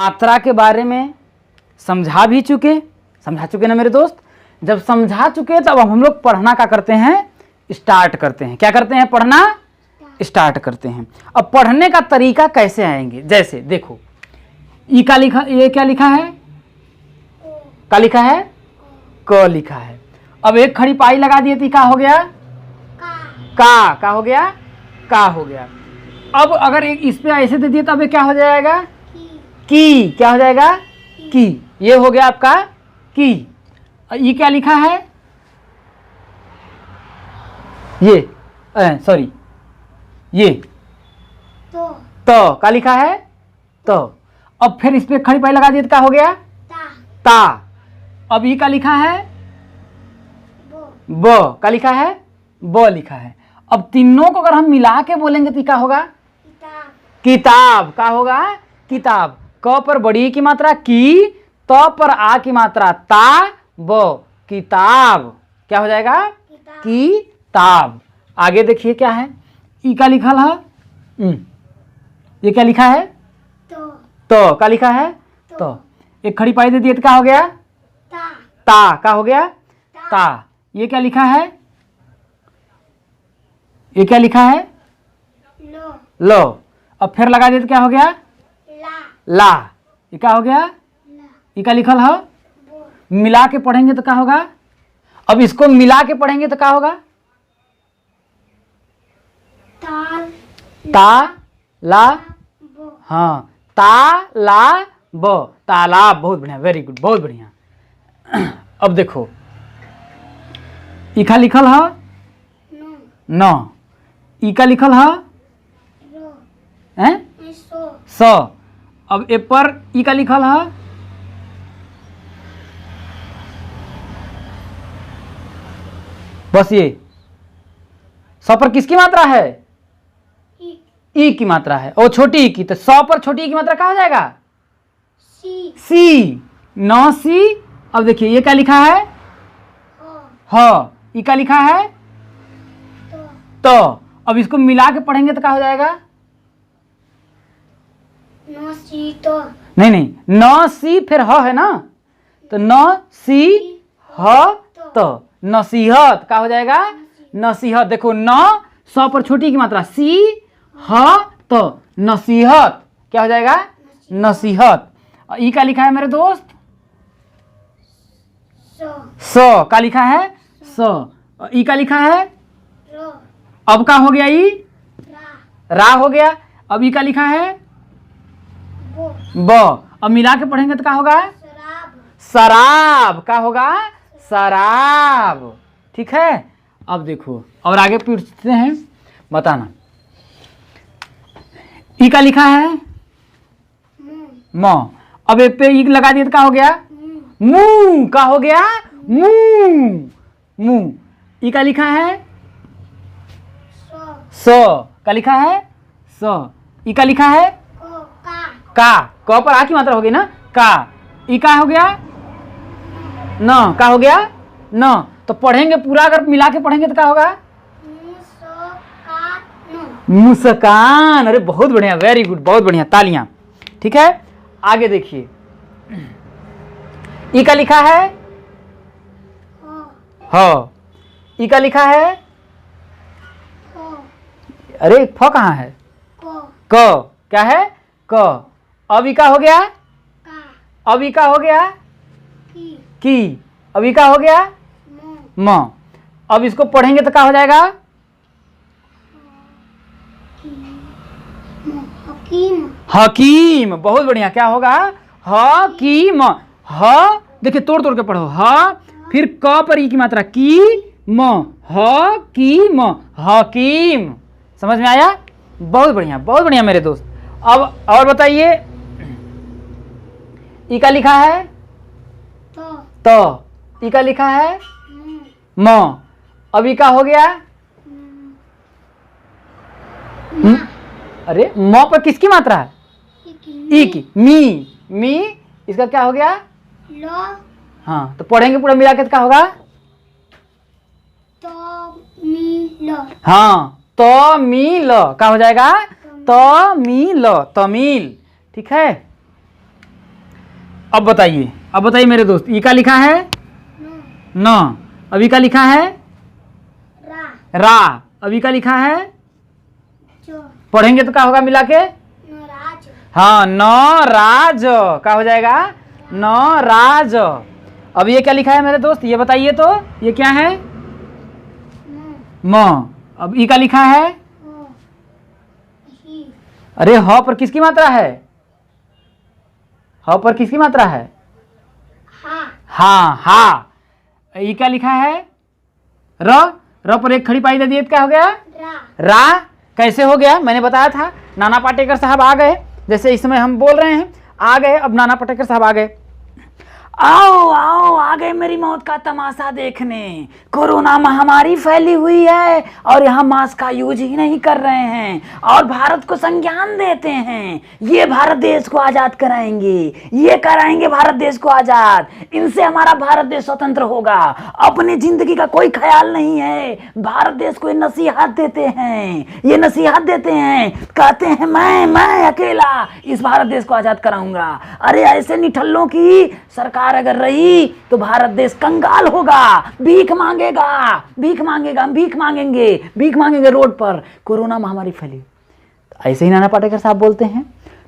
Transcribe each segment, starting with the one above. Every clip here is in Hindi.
मात्रा के बारे में समझा चुके ना मेरे दोस्त। जब समझा चुके तब हम लोग पढ़ना क्या करते हैं, स्टार्ट करते हैं। क्या करते हैं, पढ़ना स्टार्ट करते हैं। अब पढ़ने का तरीका कैसे आएंगे, जैसे देखो ई का लिखा, ये क्या लिखा है, का लिखा है, क लिखा है। अब एक खड़ी पाई लगा दिए तो क्या हो गया, का हो गया, का हो गया। अब अगर एक इस पे ऐसे दे दिए तब ये क्या हो जाएगा, की। क्या हो जाएगा, की। ये हो गया आपका की। ये क्या लिखा है, ये सॉरी ये तो का लिखा है, तो। अब फिर इस पे खड़ी पाई लगा दिए तो क्या हो गया, ता। अब ये का लिखा है, ब। का लिखा है, ब लिखा है। अब तीनों को अगर हम मिला के बोलेंगे तो क्या होगा, किताब। का होगा, किताब। क पर बड़ी की मात्रा की, त पर आ की मात्रा ता, ब, किताब। क्या हो जाएगा, किताब। आगे देखिए क्या है, ई का लिखा है, ये क्या लिखा है, तो। का लिखा है, तो। एक खड़ी पाई दे दिए तो क्या हो गया, ता। का हो गया, ता। ये क्या लिखा है, ये क्या लिखा है, लो। अब फिर लगा दिए तो क्या हो गया, ला। ये क्या हो गया, ये क्या लिखल है, मिला के पढ़ेंगे तो क्या होगा। अब इसको मिला के पढ़ेंगे तो क्या होगा, ता ला, हाँ, ता ला ब, तालाब। बहुत बढ़िया, वेरी गुड, बहुत बढ़िया। अब देखो इका लिखल है, न। इका लिखल है, स। अब ए पर ई का लिखल है, बस ये स पर किसकी मात्रा है, ई की मात्रा है, और छोटी ई की। तो 100 पर छोटी ई की मात्रा क्या हो जाएगा, सी। 9 सी। अब देखिए ये क्या लिखा है, ह। ई का लिखा है, तो। अब इसको मिला के पढ़ेंगे तो क्या हो जाएगा, 9 सी तो, नहीं 9 सी फिर ह है ना, तो 9 सी ह तो, नसीहत। क्या हो जाएगा, नसीहत। देखो 9 100 पर छोटी की मात्रा सी, ह तो, नसीहत। क्या हो जाएगा, नसीहत। ई का लिखा है मेरे दोस्त, स। का लिखा है, स। ई का लिखा है, अब का हो गया, ई रा हो गया। अब ई का लिखा है, ब। अब मिला के पढ़ेंगे तो क्या होगा, शराब। का होगा, शराब। ठीक है। अब देखो और आगे पूछते हैं, बताना। ई का लिखा है, म। अब एक पे ई लगा दिया तो क्या हो गया, मुंह। का हो गया, मुंह, मुंह। ई का लिखा है, स। का लिखा है, स। ई का लिखा है, का। क पर आ की मात्रा हो गई ना, का। ई का हो गया, न। का हो गया, न। तो पढ़ेंगे पूरा, अगर मिला के पढ़ेंगे तो क्या होगा, मुस्कान। अरे बहुत बढ़िया, वेरी गुड, बहुत बढ़िया, तालियां। ठीक है। आगे देखिए, ई का लिखा है, ह। ई का लिखा है, अरे फ कहाँ है, क। क्या है, क। अब ई का हो गया, अब ई का हो गया, की। अब ई का हो गया, म। अब इसको पढ़ेंगे तो क्या हो जाएगा, हकीम। बहुत बढ़िया। क्या होगा, हकीम। ह। देखिए तोड़ तोड़ के पढ़ो, ह फिर क पर ई की मात्रा की, म, हकीम, हकीम। समझ में आया, बहुत बढ़िया, बहुत बढ़िया मेरे दोस्त। अब और बताइए, ई का लिखा है, तो। ई का लिखा है, म। अब ई का हो गया, अरे म पर किसकी मात्रा है, ई की, मी। इसका क्या हो गया, हाँ। तो पढ़ेंगे पूरा मिला के क्या होगा, हाँ, तो मिल। क्या हो जाएगा, तमिल, तमिल। ठीक है। अब बताइए मेरे दोस्त, ई का लिखा है नो न, अभी का लिखा है रा रा, अभी का लिखा है, जो पढ़ेंगे तो क्या होगा मिला के, नराज हाँ नौराज, क्या हो जाएगा नौराज। अब ये क्या लिखा है मेरे दोस्त, ये बताइए तो, ये क्या है मो म, अब ई का लिखा है, हो ही अरे ह पर किसकी मात्रा है, ह पर किसकी मात्रा है, हा हाँ हा। ई क्या लिखा है र पर एक खड़ी पाई दे दिए तो क्या हो गया रा रा। कैसे हो गया, मैंने बताया था, नाना पाटेकर साहब आ गए, जैसे इस समय हम बोल रहे हैं आ गए, अब नाना पाटेकर साहब आ गए, आओ आओ आ गए मेरी मौत का तमाशा देखने, कोरोना महामारी फैली हुई है और यहाँ मास्क का यूज ही नहीं कर रहे हैं और भारत को संज्ञान देते हैं, ये भारत देश को आजाद कराएंगे, ये कराएंगे भारत देश को आजाद, इनसे हमारा भारत देश स्वतंत्र होगा, अपनी जिंदगी का कोई ख्याल नहीं है, भारत देश को ये नसीहत देते हैं, कहते हैं मैं अकेला इस भारत देश को आजाद कराऊंगा। अरे ऐसे निठल्लों की सरकार अगर रही तो भारत देश कंगाल होगा, भीख मांगेंगे रोड पर, कोरोना महामारी फैली। तो ऐसे ही नाना पाटेकर साहब बोलते हैं,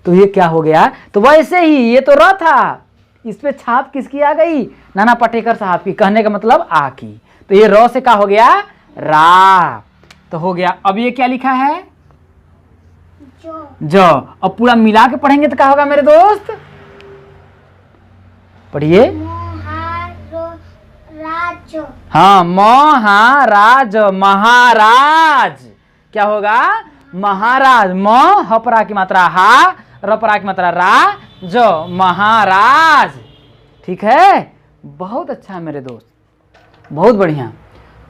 तो ये क्या हो गया, तो वैसे ही ये तो र था, इस पे छाप किसकी आ गई, नाना पाटेकर साहब की, कहने का मतलब आ की, तो ये र से क्या हो गया रा, तो हो गया। अब ये क्या लिखा है जो ज, अब पूरा मिला के पढ़ेंगे तो क्या होगा मेरे दोस्त, पढ़िए, राज हाँ महाराज, महाराज क्या होगा महाराज, म हपरा की मात्रा हा, रपरा की मात्रा रा, जो महाराज। ठीक है, बहुत अच्छा मेरे दोस्त, बहुत बढ़िया।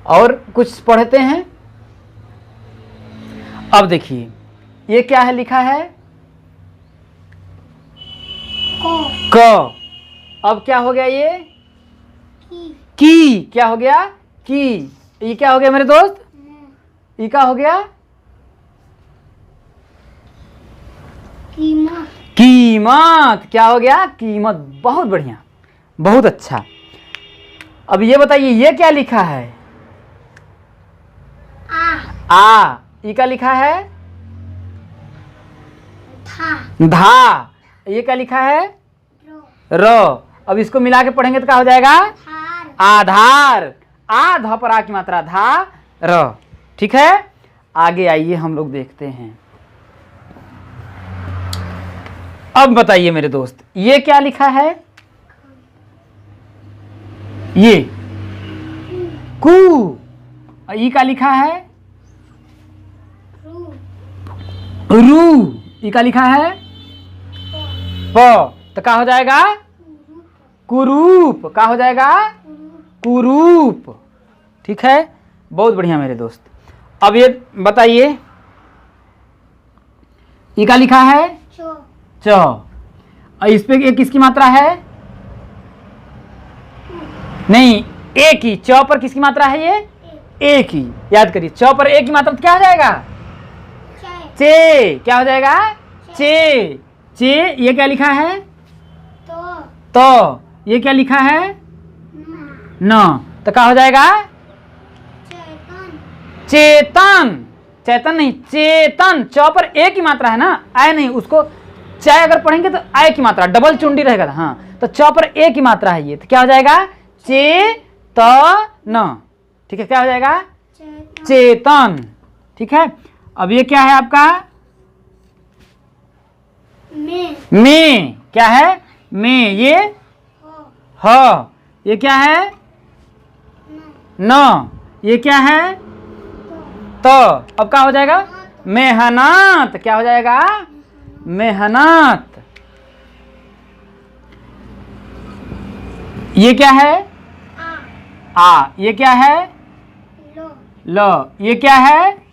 और कुछ पढ़ते हैं, अब देखिए ये क्या है लिखा है को क, अब क्या हो गया ये की, क्या हो गया की, ये क्या हो गया मेरे दोस्त, ये क्या हो गया कीमत कीमत, क्या हो गया कीमत, बहुत बढ़िया, बहुत अच्छा। अब ये बताइए ये क्या लिखा है आ, ये क्या लिखा है था धा, ये क्या लिखा है रो र, अब इसको मिला के पढ़ेंगे तो क्या हो जाएगा थार आधार, आ धा पर आ की मात्रा धा र। ठीक है, आगे आइए हम लोग देखते हैं। अब बताइए मेरे दोस्त ये क्या लिखा है, ये कू, ई का लिखा है रू रू, ई का लिखा है प, तो क्या हो जाएगा कुरूप, क्या हो जाएगा कुरूप। ठीक है, बहुत बढ़िया मेरे दोस्त। अब ये बताइए ये क्या लिखा है चो च, और इस पे एक किसकी मात्रा है, नहीं एक ही, च पर किसकी मात्रा है ये एक ही, याद करिए च पर एक की मात्रा तो क्या हो जाएगा चे, क्या हो जाएगा चे, चे, ये क्या लिखा है तो, ये क्या लिखा है न, तो क्या हो जाएगा चेतन, चेतन नहीं चेतन, च पर एक ही मात्रा है ना, आय नहीं, उसको चाय अगर पढ़ेंगे तो आय की मात्रा डबल चुंडी रहेगा, हाँ तो च पर एक ही मात्रा है ये, तो क्या हो जाएगा चेतन। ठीक है, क्या हो जाएगा चेतन। ठीक है, अब ये क्या है आपका में, क्या है में, ये ह, ये क्या है न, ये क्या है तो, अब क्या हो जाएगा मेहनत, क्या हो जाएगा मेहनत। ये क्या है आ, ये क्या है लो, ये क्या है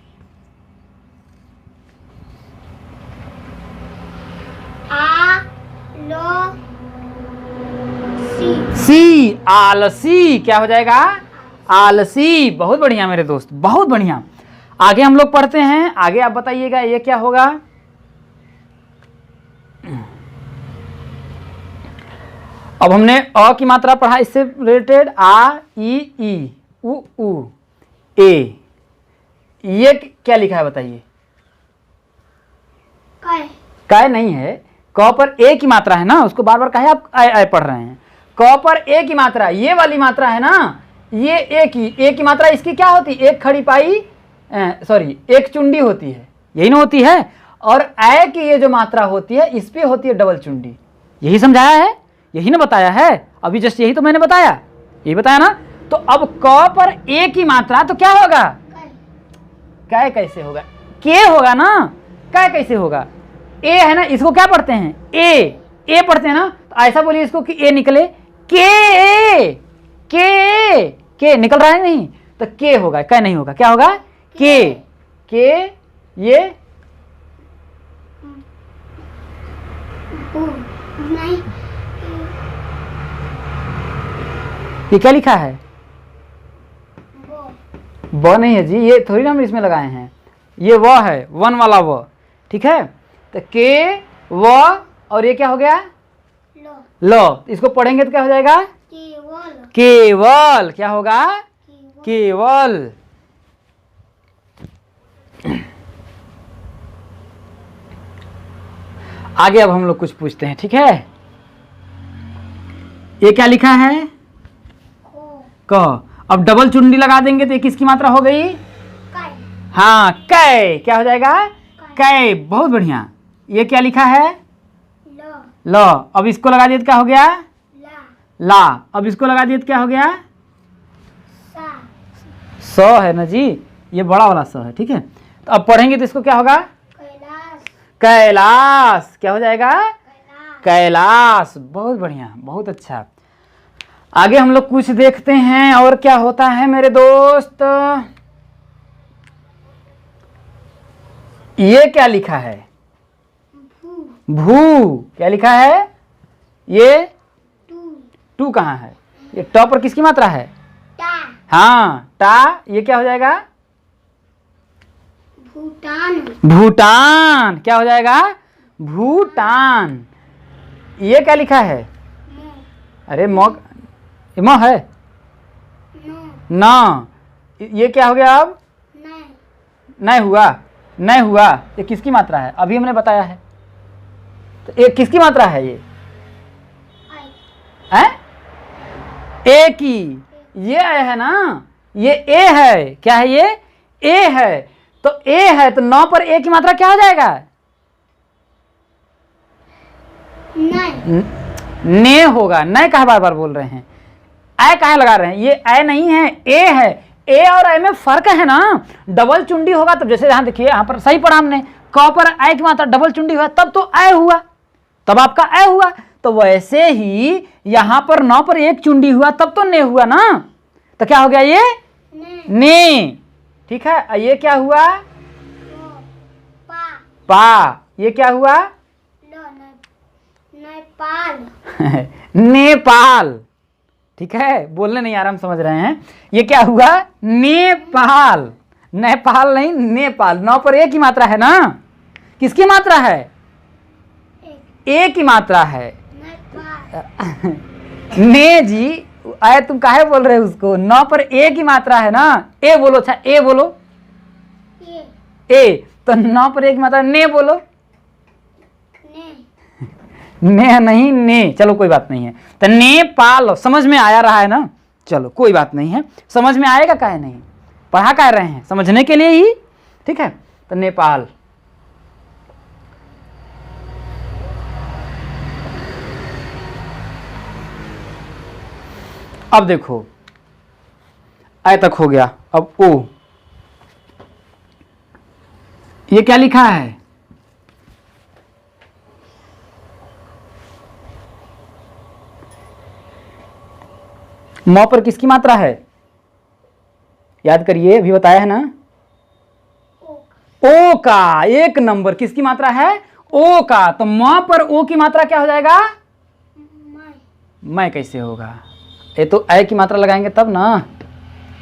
सी, आलसी, क्या हो जाएगा आलसी। बहुत बढ़िया मेरे दोस्त, बहुत बढ़िया। आगे हम लोग पढ़ते हैं, आगे आप बताइएगा ये क्या होगा। अब हमने अ की मात्रा पढ़ा, इससे रिलेटेड आ, ई, उ, ए। ये क्या लिखा है बताइए? कै। कै नहीं है, क पर ए की मात्रा है ना, उसको बार बार काहे आप आए पढ़ रहे हैं? क पर ए की मात्रा, ये वाली मात्रा है ना, ये ए की मात्रा इसकी क्या होती है? एक खड़ी पाई, सॉरी एक चुंडी होती है, यही ना होती है। और ए की ये जो मात्रा होती है इस पे होती है डबल चुंडी। यही समझाया है, यही ना बताया है अभी जस्ट, यही तो मैंने बताया, यही बताया ना। तो अब क पर ए की मात्रा तो क्या होगा? कै कैसे होगा? के होगा ना, कै कैसे होगा? ए है ना, इसको क्या पढ़ते हैं? ए पढ़ते हैं ना, तो ऐसा बोलिए इसको कि ए निकले, के निकल रहा है नहीं, तो के होगा, कै नहीं होगा, क्या होगा? के ये नहीं। ये क्या लिखा है? वो। व नहीं है जी, ये थोड़ी ना हम इसमें लगाए हैं, ये व है, वन वाला व, ठीक है। तो के व और ये क्या हो गया? लो। लो। इसको पढ़ेंगे तो क्या हो जाएगा? केवल। केवल। क्या होगा? केवल। आगे अब हम लोग कुछ पूछते हैं, ठीक है। ये क्या लिखा है? क। अब डबल चुंडी लगा देंगे तो ये किसकी मात्रा हो गई? कै। हाँ, कै। क्या हो जाएगा? कै। बहुत बढ़िया। ये क्या लिखा है? लो। लो। अब इसको लगा दिए तो क्या हो गया? ला। ला। अब इसको लगा दिए तो क्या हो गया? सा। स है ना जी, ये बड़ा वाला स है, ठीक है। तो अब पढ़ेंगे तो इसको क्या होगा? कैलाश। कैलाश। क्या हो जाएगा? कैलाश। कैलाश। बहुत बढ़िया, बहुत अच्छा। आगे हम लोग कुछ देखते हैं और क्या होता है मेरे दोस्त। ये क्या लिखा है? भू। भू। क्या लिखा है? ये टू। टू कहाँ है? ये ट पर किसकी मात्रा है? टा। हाँ, टा। ये क्या हो जाएगा? भूटान। भूटान। क्या हो जाएगा? भूटान। ये क्या लिखा है? मो। अरे म है नो। ना। ये क्या हो गया? अब नहीं। नहीं हुआ, नहीं हुआ। ये किसकी मात्रा है? अभी हमने बताया है, तो ये किसकी मात्रा है? ये आई। है ए की। ये है ना, ये ए है। क्या है ये? ए है। तो ए है तो 9 पर ए की मात्रा क्या हो जाएगा? नहीं। ने होगा। नए कहा बार बार बोल रहे हैं? ए कहाँ लगा रहे हैं? ये ए नहीं है, ए है। ए और ए में फर्क है ना। डबल चुंडी होगा तब, जैसे यहां देखिए, यहां पर सही पढ़ा हमने, क पर ए की मात्रा डबल चुंडी हुआ तब तो ए हुआ, तब आपका ए हुआ। तो वैसे ही यहां पर 9 पर एक चुंडी हुआ तब तो ने हुआ ना, तो क्या हो गया? ये ने। ठीक है। ये क्या हुआ? पा। पा। ये क्या हुआ? लो। नेपाल। नेपाल। ठीक है, बोलने नहीं आ रहा, हम समझ रहे हैं। ये क्या हुआ? नेपाल। नेपाल नहीं, नेपाल। 9 पर ए की मात्रा है ना, किसकी मात्रा है? ए की मात्रा है। नेपाल। ने जी, आए तुम काहे बोल रहे हो उसको? 9 पर ए की मात्रा है ना, ए बोलो। अच्छा, ए बोलो। ए तो 9 पर ए की मात्रा ने बोलो। ने नहीं, ने। चलो कोई बात नहीं है। तो नेपाल समझ में आया रहा है ना, चलो कोई बात नहीं है, समझ में आएगा काहे नहीं, पढ़ा कह रहे हैं समझने के लिए ही, ठीक है। तो नेपाल। अब देखो, आय तक हो गया। अब ओ, ये क्या लिखा है? म पर किसकी मात्रा है? याद करिए, अभी बताया है ना। ओ का। एक नंबर। किसकी मात्रा है? ओ का। तो म पर ओ की मात्रा क्या हो जाएगा? मैं कैसे होगा? ये तो ए की मात्रा लगाएंगे तब ना।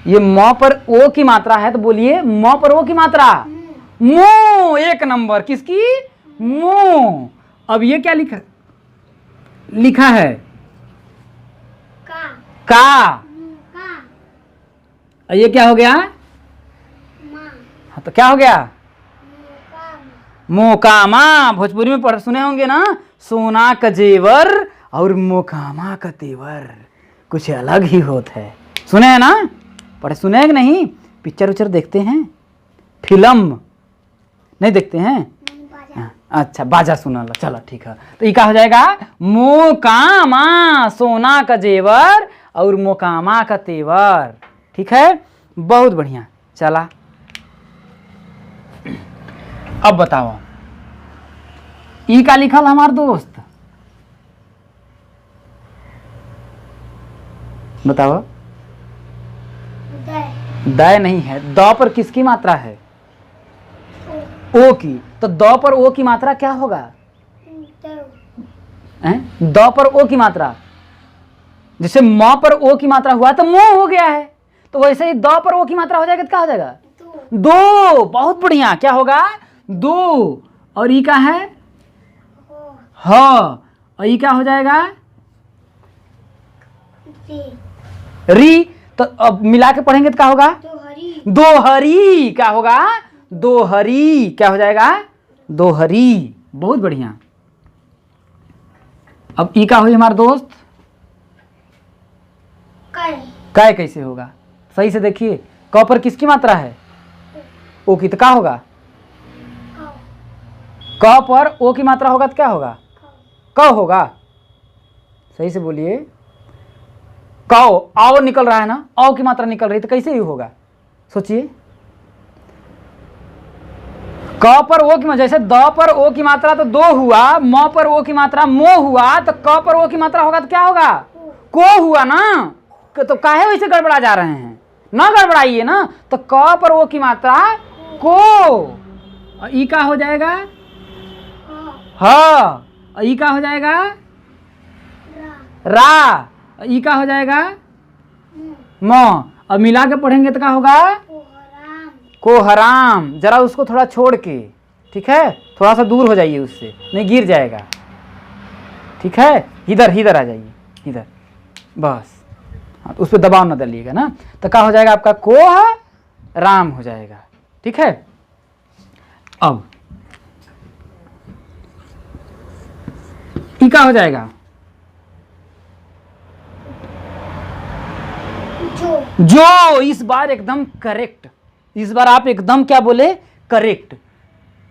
ये म पर ओ की मात्रा है तो बोलिए म पर ओ की मात्रा मो। एक नंबर। किसकी? मो। अब ये क्या लिखा है? का। का। और ये क्या हो गया? माँ। हाँ, तो क्या हो गया? का। मोकामा। भोजपुरी में पढ़ सुने होंगे ना, सोना का जेवर और मोकामा का तेवर कुछ अलग ही होता है। सुने हैं ना? पढ़े सुने हैं कि नहीं? पिक्चर उच्चर देखते हैं? फिल्म नहीं देखते हैं? बाजा। हाँ, अच्छा बाजा सुना लो, चलो ठीक है। तो ये क्या हो जाएगा? मोकामा, सोना का जेवर और मोकामा का तेवर। ठीक है, बहुत बढ़िया। चला अब बताओ, ई का लिखल हमार दोस्त, बताओ। दे। द नहीं है, द पर किसकी मात्रा है? ओ की। तो द पर ओ की मात्रा क्या होगा? हैं? द पर ओ की मात्रा, जैसे म पर ओ की मात्रा हुआ तो मो हो गया है, तो वैसे ही द पर ओ की मात्रा हो जाएगा तो क्या हो जाएगा? दो। बहुत बढ़िया, क्या होगा? दो। और ई का है? ह। और ई क्या हो जाएगा? री। तो अब मिला के पढ़ेंगे तो क्या होगा? दोहरी। क्या होगा? दोहरी। क्या हो जाएगा? दोहरी। बहुत बढ़िया। अब ई का हुई हमारे दोस्त? काय कैसे होगा? सही से देखिए, क पर किसकी मात्रा है? ओ की। तो क्या होगा? क पर ओ की मात्रा होगा तो क्या होगा? क होगा। सही से बोलिए। कौ, आओ निकल रहा है ना, आओ की मात्रा निकल रही तो कैसे ही होगा? सोचिए। क पर ओ की मात्रा, जैसे द पर ओ की मात्रा तो दो हुआ, म पर ओ की मात्रा मो हुआ, तो क पर ओ की मात्रा होगा तो क्या होगा? को हुआ ना। तो काहे वैसे गड़बड़ा जा रहे हैं? ना गड़बड़ाइए ना। तो क पर ओ की मात्रा को। और ई का हो जाएगा? हाँ। और ई का हो जाएगा? रा। और ई का हो जाएगा? म। अब मिला के पढ़ेंगे तो क्या होगा? कोहराम। जरा उसको थोड़ा छोड़ के, ठीक है, थोड़ा सा दूर हो जाइए उससे, नहीं गिर जाएगा। ठीक है, इधर इधर आ जाइए, इधर बस। हाँ, तो उस पर दबाव न डालिएगा ना। तो क्या हो जाएगा आपका? कोह राम हो जाएगा। ठीक है। अब ई का हो जाएगा? जो। इस बार एकदम करेक्ट, इस बार आप एकदम क्या बोले? करेक्ट।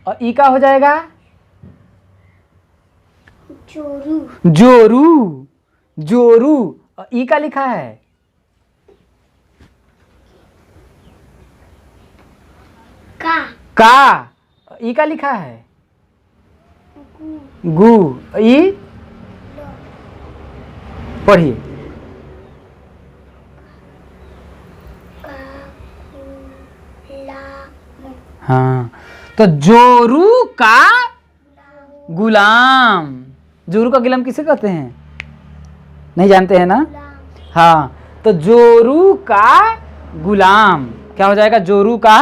और ई का हो जाएगा? जोरू। जोरू। जोरू। और ई का लिखा है? का। का। ई का लिखा है? गु। ई पढ़िए। हाँ, तो जोरू का गुलाम। जोरू का गुलाम किसे कहते हैं? नहीं जानते हैं ना? हाँ, तो जोरू का गुलाम क्या हो जाएगा? जोरू का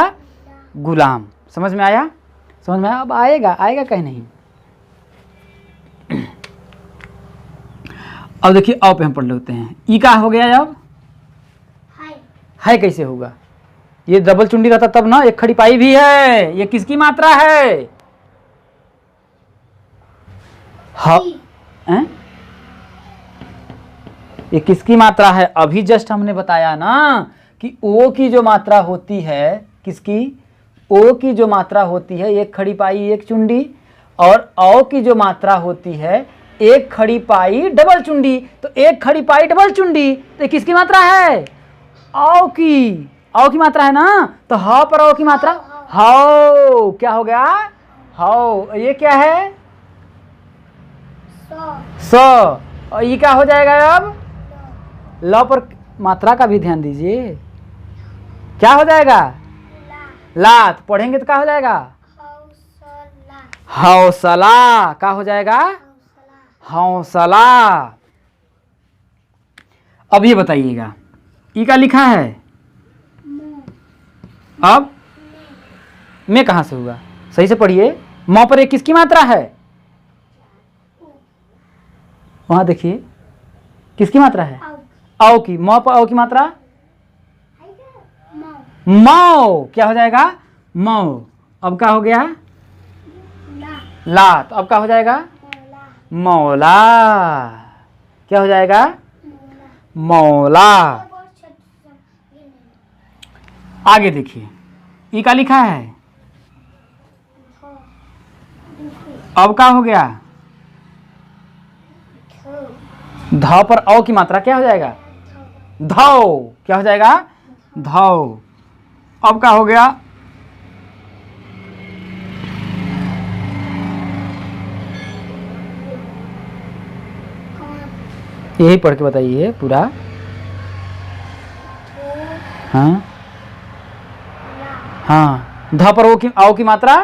गुलाम। समझ में आया? समझ में आया? अब आएगा, आएगा कहीं नहीं। अब देखिए, अ पे हम पढ़ लेते हैं। ई का हो गया? अब है कैसे होगा? ये डबल चुंडी रहता तब ना। एक खड़ी पाई भी है, ये किसकी मात्रा है? हैं? ये किसकी मात्रा है? अभी जस्ट हमने बताया ना कि ओ की जो मात्रा होती है, किसकी? ओ की जो मात्रा होती है, एक खड़ी पाई एक चुंडी, और औ की जो मात्रा होती है, एक खड़ी पाई डबल चुंडी। तो एक खड़ी पाई डबल चुंडी, तो ये किसकी मात्रा है? औ की। औ की मात्रा है ना। तो ह पर औ की मात्रा हाउ। क्या हो गया? हाउ। ये क्या है? स। और ये क्या हो जाएगा अब? ल पर मात्रा का भी ध्यान दीजिए। क्या हो जाएगा? ला। तो पढ़ेंगे तो क्या हो जाएगा? हौसला। क्या हो जाएगा? हौसला। अब ये बताइएगा, ई का लिखा है? अब मैं कहां से हुआ? सही से पढ़िए। म पर एक किसकी मात्रा है? वहां देखिए, किसकी मात्रा है? औ की, म पर औ की मात्रा मौ मौ, क्या हो जाएगा मौ। अब क्या हो गया ला ला, तो अब क्या हो जाएगा मौला मौला, क्या हो जाएगा मौला मौला। बहुत छोटा सा ये नहीं आगे देखिए, ई का लिखा है, धो दूसरी अब क्या हो गया धो ध पर औ की मात्रा क्या हो जाएगा धौ, क्या हो जाएगा धौ। अब क्या हो गया कौन यही पढ़ के बताइए पूरा। धो हाँ ला हाँ, ध पर औ की मात्रा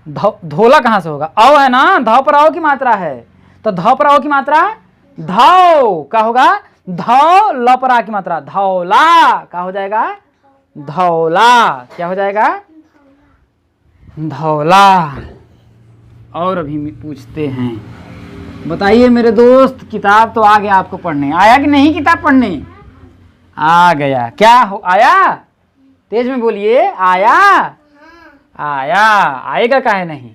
धोला धोला कहाँ से होगा, औ है ना, ध पर औ की मात्रा है, तो ध पर औ की मात्रा धौ, क्या होगा धौ, ल पर आ की मात्रा धौला, क्या हो जाएगा धौला, क्या हो जाएगा धौला। और अभी पूछते हैं, बताइए मेरे दोस्त, किताब तो आ गया आपको पढ़ने, आया कि नहीं किताब पढ़ने, आ गया, क्या हो आया, तेज में बोलिए आया, आया, आएगा काहे नहीं।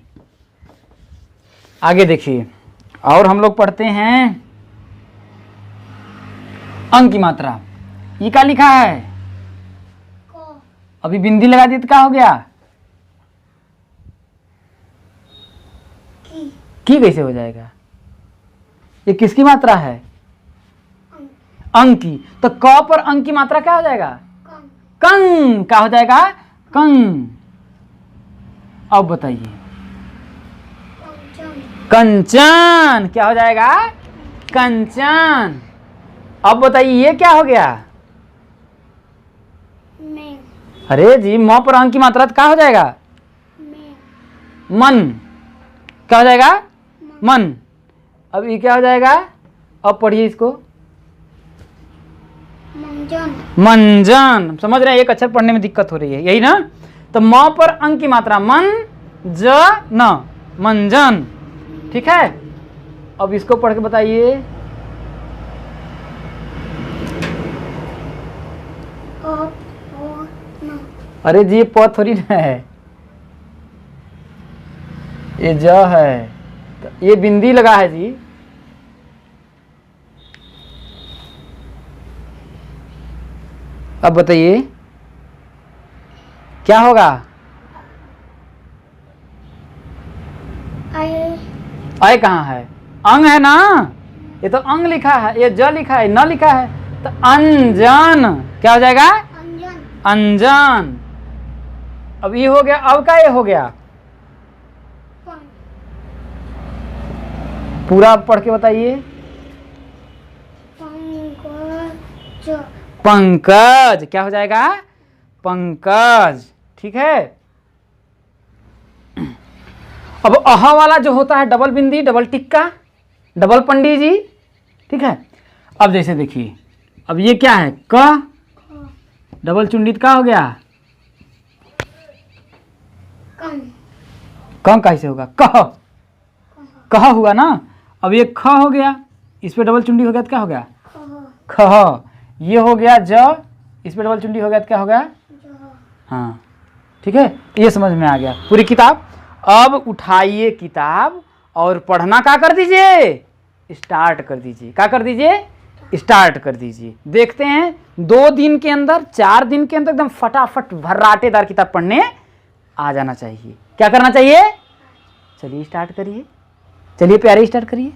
आगे देखिए, और हम लोग पढ़ते हैं अंक की मात्रा। ये क्या लिखा है, को अभी बिंदी लगा दी तो क्या हो गया, की कैसे हो जाएगा, ये किसकी मात्रा है अंक की, तो क पर अंक की मात्रा क्या हो जाएगा कम कंग, क्या हो जाएगा कंग। अब बताइए कंचन कंचन, क्या हो जाएगा कंचन। अब बताइए ये क्या हो गया, में अरे जी म पर अंक की मात्रा तो क्या हो जाएगा में मन, क्या हो जाएगा मन। अब ये क्या हो जाएगा, अब पढ़िए इसको मंजन मंजन, समझ रहे हैं, एक अक्षर पढ़ने में दिक्कत हो रही है यही ना, तो म पर अंक की मात्रा मन ज न मंजन, ठीक है। अब इसको पढ़ के बताइए, ओ न अरे जी ये प थोड़ी ना है, ये ज है, तो ये बिंदी लगा है जी। अब बताइए क्या होगा, आए आय कहाँ है, अंग है ना, ये तो अंग लिखा है, ये ज लिखा है न लिखा है, तो अंजन, क्या हो जाएगा अंजन अंजन। अब ये हो गया, अब का ये हो गया, कौन पूरा पढ़ के बताइए, पंकज पंकज, क्या हो जाएगा पंकज, ठीक है। अब अह वाला जो होता है डबल बिंदी, डबल टिक्का, डबल पंडी जी, ठीक है। अब जैसे देखिए, अब ये क्या है क, डबल चुंडित का हो गया कम कम, कैसे होगा कह, कह हुआ ना। अब ये ख हो गया, इस पे डबल चुंडी हो गया तो क्या हो गया कह ख, ये हो गया ज, इस पे डबल चुंडी हो गया तो क्या हो गया जो हाँ, ठीक है, ये समझ में आ गया पूरी किताब। अब उठाइए किताब और पढ़ना क्या कर दीजिए, स्टार्ट कर दीजिए, क्या कर दीजिए स्टार्ट कर दीजिए। देखते हैं 2 दिन के अंदर 4 दिन के अंदर एकदम फटाफट भर्राटेदार किताब पढ़ने आ जाना चाहिए। क्या करना चाहिए, चलिए स्टार्ट करिए, चलिए प्यारे स्टार्ट करिए।